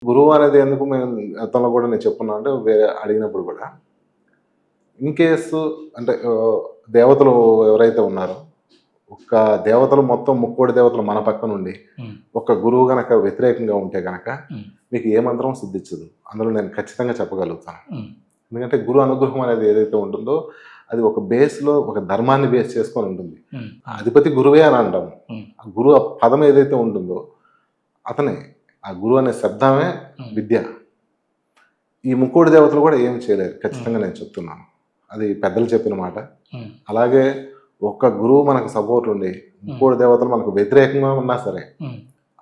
గురువు అనేది ఎందుకు మేము గతంలో కూడా నేను చెప్పుకున్నా అంటే వేరే అడిగినప్పుడు కూడా ఇన్ కేసు అంటే దేవతలు ఎవరైతే ఉన్నారో ఒక్క దేవతలు మొత్తం ముక్కోడి దేవతలు మన పక్కన ఉండి ఒక గురువు గనక వ్యతిరేకంగా ఉంటే గనక మీకు ఏ మంత్రం సిద్ధించదు. అందులో నేను ఖచ్చితంగా చెప్పగలుగుతాను. ఎందుకంటే గురు అనుగ్రహం అనేది ఏదైతే ఉంటుందో అది ఒక బేస్లో ఒక ధర్మాన్ని బేస్ చేసుకొని ఉంటుంది. అధిపతి గురువే అని అంటాము. ఆ గురు పదం ఏదైతే ఉంటుందో అతనే ఆ గురువు అనే శబ్దమే విద్య. ఈ ముక్కోడి దేవతలు కూడా ఏం చేయలేరు. ఖచ్చితంగా నేను చెప్తున్నాను. అది పెద్దలు చెప్పిన మాట. అలాగే ఒక్క గురువు మనకు సపోర్ట్ ఉండి ముక్కోడి దేవతలు మనకు వ్యతిరేకంగా ఉన్నా సరే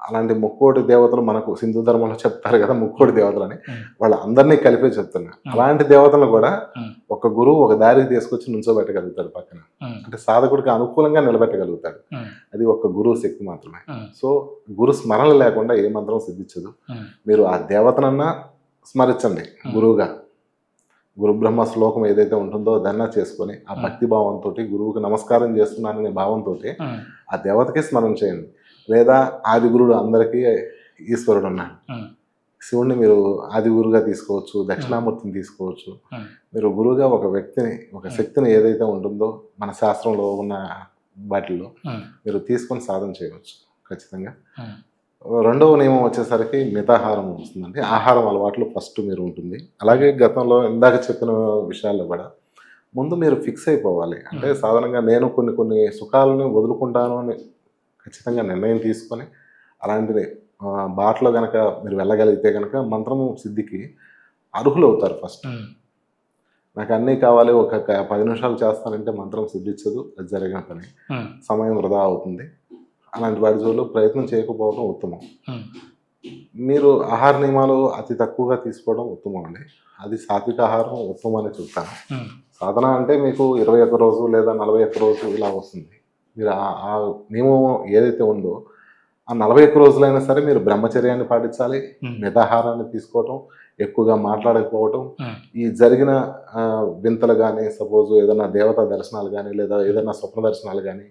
అలాంటి ముక్కోడి దేవతలు మనకు సింధు ధర్మంలో చెప్తారు కదా ముక్కోడి దేవతలని వాళ్ళ అందరినీ కలిపే చెప్తున్నా. అలాంటి దేవతలను కూడా ఒక గురువు ఒక దారికి తీసుకొచ్చి నుంచోబెట్టగలుగుతాడు పక్కన. అంటే సాధకుడికి అనుకూలంగా నిలబెట్టగలుగుతాడు. అది ఒక గురువు శక్తి మాత్రమే. సో గురు స్మరణ లేకుండా ఏ మంత్రం సిద్ధించదు. మీరు ఆ దేవతనన్నా స్మరించండి గురువుగా. గురు బ్రహ్మ శ్లోకం ఏదైతే ఉంటుందో దాన్ని చేసుకొని ఆ భక్తి భావంతో గురువుకి నమస్కారం చేస్తున్నాననే భావంతో ఆ దేవతకి స్మరణ చేయండి. లేదా ఆది గురుడు అందరికీ ఈశ్వరుడు ఉన్నాడు. శివుణ్ణి మీరు ఆది గురుగా తీసుకోవచ్చు, దక్షిణామూర్తిని తీసుకోవచ్చు. మీరు గురువుగా ఒక వ్యక్తిని ఒక శక్తిని ఏదైతే ఉంటుందో మన శాస్త్రంలో ఉన్న వాటిల్లో మీరు తీసుకొని సాధన చేయవచ్చు ఖచ్చితంగా. రెండవ నియమం వచ్చేసరికి మితాహారం వస్తుందండి. ఆహారం అలవాట్లు ఫస్ట్ మీరు ఉంటుంది. అలాగే గతంలో ఇందాక చెప్పిన విషయాల్లో కూడా ముందు మీరు ఫిక్స్ అయిపోవాలి. అంటే సాధారణంగా నేను కొన్ని సుఖాలను వదులుకుంటాను అని ఖచ్చితంగా నిర్ణయం తీసుకొని అలాంటిది బాటలో కనుక మీరు వెళ్ళగలిగితే కనుక మంత్రము సిద్ధికి అర్హులు అవుతారు. ఫస్ట్ నాకు అన్నీ కావాలి ఒక 10 నిమిషాలు చేస్తానంటే మంత్రం సిద్ధించదు. అది జరిగిన పని సమయం వృధా అవుతుంది. అలాంటి వాటి జోలు ప్రయత్నం చేయకపోవడం ఉత్తమం. మీరు ఆహార నియమాలు అతి తక్కువగా తీసుకోవడం ఉత్తమం అండి. అది సాత్విక ఆహారం ఉత్తమం అని చెప్తాను. సాధన అంటే మీకు 21 రోజు లేదా 41 రోజు ఇలా వస్తుంది. మీరు ఆ నియమం ఏదైతే ఉందో ఆ 41 రోజులైనా సరే మీరు బ్రహ్మచర్యాన్ని పాటించాలి. మితాహారాన్ని తీసుకోవటం, ఎక్కువగా మాట్లాడకపోవటం, ఈ జరిగిన వింతలు కానీ సపోజ్ ఏదైనా దేవతా దర్శనాలు కానీ లేదా ఏదైనా స్వప్న దర్శనాలు కానీ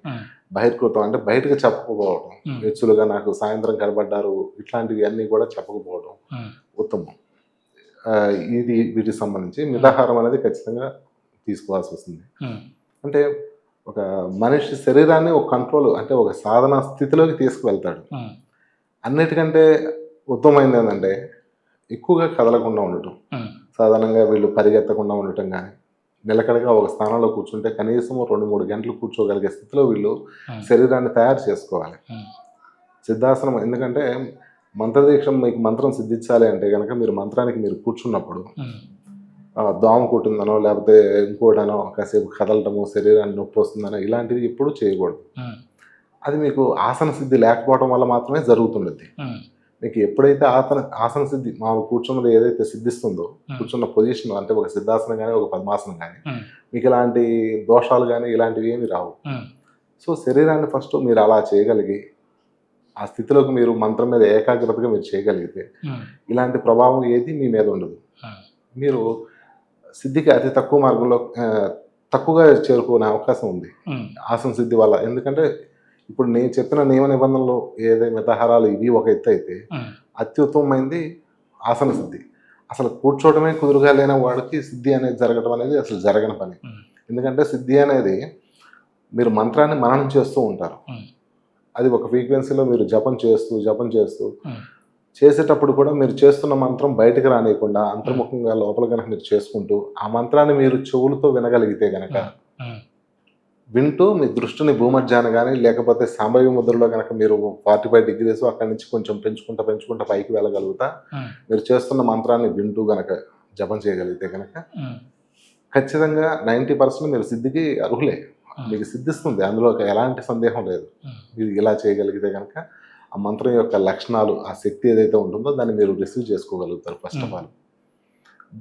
బహిర్కృతం అంటే బయటకు చెప్పకపోవడం, హెచ్చులుగా నాకు సాయంత్రం కనబడ్డారు ఇట్లాంటివి అన్నీ కూడా చెప్పకపోవడం ఉత్తమం. ఇది వీటికి సంబంధించి మితాహారం అనేది ఖచ్చితంగా తీసుకోవాల్సి వస్తుంది. అంటే ఒక మనిషి శరీరాన్ని ఒక కంట్రోల్ అంటే ఒక సాధన స్థితిలోకి తీసుకువెళ్తాడు. అన్నిటికంటే ఉత్తమమైనది ఏంటంటే ఎక్కువగా కదలకుండా ఉండటం. సాధారణంగా వీళ్ళు పరిగెత్తకుండా ఉండటం కానీ నిలకడగా ఒక స్థానంలో కూర్చుంటే కనీసం 2-3 గంటలు కూర్చోగలిగే స్థితిలో వీళ్ళు శరీరాన్ని తయారు చేసుకోవాలి. సిద్ధాసనం ఎందుకంటే మంత్రదీక్ష మీకు మంత్రం సిద్ధించాలి అంటే కనుక మీరు మంత్రానికి మీరు కూర్చున్నప్పుడు దోమ కుట్టిందనో లేకపోతే ఇంకోటనో కాసేపు కదలటము శరీరాన్ని నొప్పి వస్తుందనో ఇలాంటివి ఎప్పుడు చేయకూడదు. అది మీకు ఆసన సిద్ధి లేకపోవడం వల్ల మాత్రమే జరుగుతుండద్ది. మీకు ఎప్పుడైతే ఆసన సిద్ధి మా కూర్చున్నది ఏదైతే సిద్ధిస్తుందో కూర్చున్న పొజిషన్ అంటే ఒక సిద్ధాసనం కానీ ఒక పద్మాసనం కానీ మీకు ఇలాంటి దోషాలు కానీ ఇలాంటివి ఏమి రావు. సో శరీరాన్ని ఫస్ట్ మీరు అలా చేయగలిగి ఆ స్థితిలోకి మీరు మంత్రం మీద ఏకాగ్రతగా మీరు చేయగలిగితే ఇలాంటి ప్రభావం ఏది మీ మీద ఉండదు. మీరు సిద్ధికి అతి తక్కువ మార్గంలో తక్కువగా చేరుకునే అవకాశం ఉంది ఆసన సిద్ధి వల్ల. ఎందుకంటే ఇప్పుడు నేను చెప్పిన నియమ నిబంధనలు ఏదైతే మితాహారాలు ఇవి ఒక ఎత్తు అయితే అత్యుత్తమైంది ఆసన సిద్ధి. అసలు కూర్చోవడమే కుదురుగా లేని వాడికి సిద్ధి అనేది జరగడం అనేది అసలు జరగని పని. ఎందుకంటే సిద్ధి అనేది మీరు మంత్రాన్ని మననం చేస్తూ ఉంటారు. అది ఒక ఫ్రీక్వెన్సీలో మీరు జపం చేస్తూ చేసేటప్పుడు కూడా మీరు చేస్తున్న మంత్రం బయటకు రానియకుండా అంతర్ముఖంగా లోపల కనుక మీరు చేసుకుంటూ ఆ మంత్రాన్ని మీరు చెవులతో వినగలిగితే కనుక వింటూ మీ దృష్టిని భూమధ్యాన కానీ లేకపోతే సాంబవి ముద్రలో కనుక మీరు 45 డిగ్రీస్ అక్కడి నుంచి కొంచెం పెంచుకుంటా పైకి వెళ్ళగలుగుతా మీరు చేస్తున్న మంత్రాన్ని వింటూ గనక జపం చేయగలిగితే కనుక ఖచ్చితంగా 90% మీరు సిద్ధికి అర్హులే. మీకు సిద్ధిస్తుంది, అందులో ఎలాంటి సందేహం లేదు. మీరు ఇలా చేయగలిగితే కనుక ఆ మంత్రం యొక్క లక్షణాలు, ఆ శక్తి ఏదైతే ఉంటుందో దాన్ని మీరు రిసీవ్ చేసుకోగలుగుతారు ఫస్ట్ ఆఫ్ ఆల్.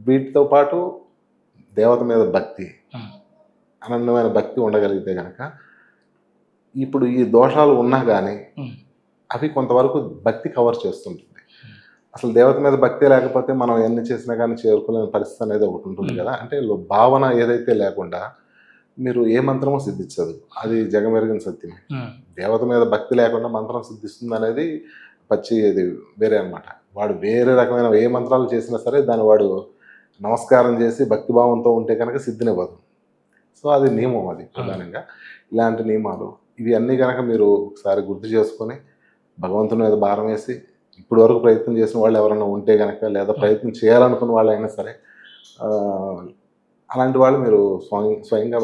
వీటితో పాటు దేవత మీద భక్తి, అనన్యమైన భక్తి ఉండగలిగితే కనుక ఇప్పుడు ఈ దోషాలు ఉన్నా కానీ అవి కొంతవరకు భక్తి కవర్ చేస్తుంటుంది. అసలు దేవత మీద భక్తి లేకపోతే మనం ఎన్ని చేసినా కానీ చేరుకోలేని పరిస్థితి అనేది ఒకటి ఉంటుంది కదా. అంటే భావన ఏదైతే లేకుండా మీరు ఏ మంత్రమో సిద్ధించదు, అది జగమెరిగిన సత్యమే. దేవత మీద భక్తి లేకుండా మంత్రం సిద్ధిస్తుంది అనేది ఇది వేరే అనమాట. వాడు వేరే రకమైన ఏ మంత్రాలు చేసినా సరే దాన్ని వాడు నమస్కారం చేసి భక్తిభావంతో ఉంటే కనుక సిద్ధినివ్వదు. సో అది నియమం, అది ప్రధానంగా. ఇలాంటి నియమాలు ఇవి అన్నీ కనుక మీరు ఒకసారి గుర్తు చేసుకొని భగవంతుని మీద భారం వేసి ఇప్పటి వరకు ప్రయత్నం చేసిన వాళ్ళు ఎవరైనా ఉంటే కనుక, లేదా ప్రయత్నం చేయాలనుకున్న వాళ్ళు అయినా సరే, అలాంటి వాళ్ళు మీరు స్వయంగా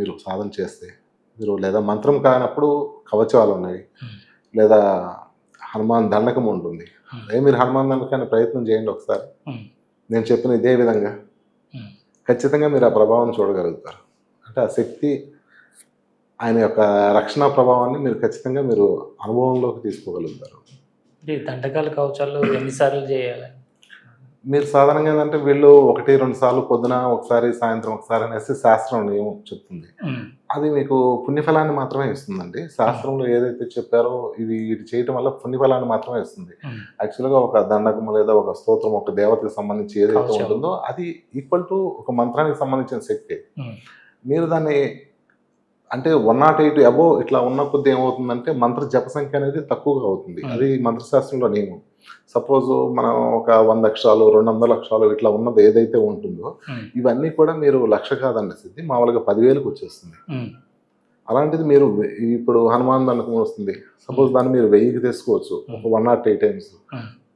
మీరు సాధన చేస్తే మీరు, లేదా మంత్రం కానప్పుడు కవచాలు ఉన్నాయి, లేదా హనుమాన్ దండకం ఉంటుంది, అదే మీరు హనుమాన్ దండకాన్ని ప్రయత్నం చేయండి ఒకసారి. నేను చెప్పిన ఇదే విధంగా ఖచ్చితంగా మీరు ఆ ప్రభావం చూడగలుగుతారు. అంటే ఆ శక్తి, ఆయన యొక్క రక్షణ ప్రభావాన్ని మీరు ఖచ్చితంగా మీరు అనుభవంలోకి తీసుకోగలుగుతారు. దండకాలు కవచాలు ఎన్నిసార్లు చేయాలి? మీరు సాధారణంగా ఏంటంటే వీళ్ళు 1-2 సార్లు పొద్దున ఒకసారి, సాయంత్రం ఒకసారి అనేసి శాస్త్రం నియమం చెప్తుంది. అది మీకు పుణ్యఫలాన్ని మాత్రమే ఇస్తుందండి. శాస్త్రంలో ఏదైతే చెప్పారో ఇది చేయటం వల్ల పుణ్యఫలాన్ని మాత్రమే ఇస్తుంది. యాక్చువల్గా ఒక దండకము లేదా ఒక స్తోత్రం ఒక దేవతకు సంబంధించి ఏదైతే ఉంటుందో అది ఈక్వల్ టు ఒక మంత్రానికి సంబంధించిన శక్తి. మీరు దాన్ని అంటే 108 అబోవ్ ఇట్లా ఉన్న కొద్ది ఏమవుతుందంటే మంత్ర జప సంఖ్య అనేది తక్కువగా అవుతుంది. అది మంత్రశాస్త్రంలో నియమం. సపోజ్ మనం ఒక 100 అక్షరాలు 200 అక్షరాలు ఇట్లా ఉన్నది ఏదైతే ఉంటుందో ఇవన్నీ కూడా మీరు 1,00,000 కాదండి సిద్ధి, మామూలుగా 10,000కి వచ్చేస్తుంది. అలాంటిది మీరు ఇప్పుడు హనుమాన్ దండకం వస్తుంది, సపోజ్ దాన్ని మీరు 1000కి తీసుకోవచ్చు ఒక 108 టైమ్స్.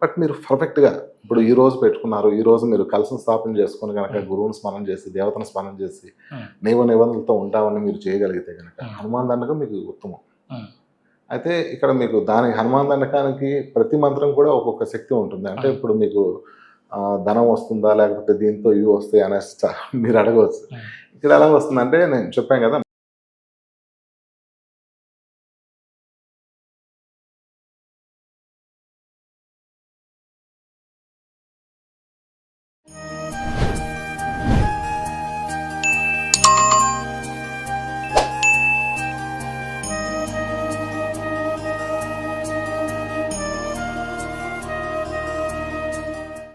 బట్ మీరు పర్ఫెక్ట్గా ఇప్పుడు ఈ రోజు పెట్టుకున్నారు, ఈ రోజు మీరు కలసం స్థాపన చేసుకుని కనుక గురువుని స్మరణ చేసి దేవతను స్మరణ చేసి నిబంధనలతో ఉంటామని మీరు చేయగలిగితే కనుక హనుమాన్ దండకం మీకు ఉత్తమం. అయితే ఇక్కడ మీకు దానికి హనుమాన్ దండకానికి ప్రతి మంత్రం కూడా ఒక్కొక్క శక్తి ఉంటుంది. అంటే ఇప్పుడు మీకు ధనం వస్తుందా లేకపోతే దీంతో ఇవి వస్తాయి అనేసి మీరు అడగవచ్చు. ఇక్కడ ఎలా వస్తుందంటే నేను చెప్పాను కదా,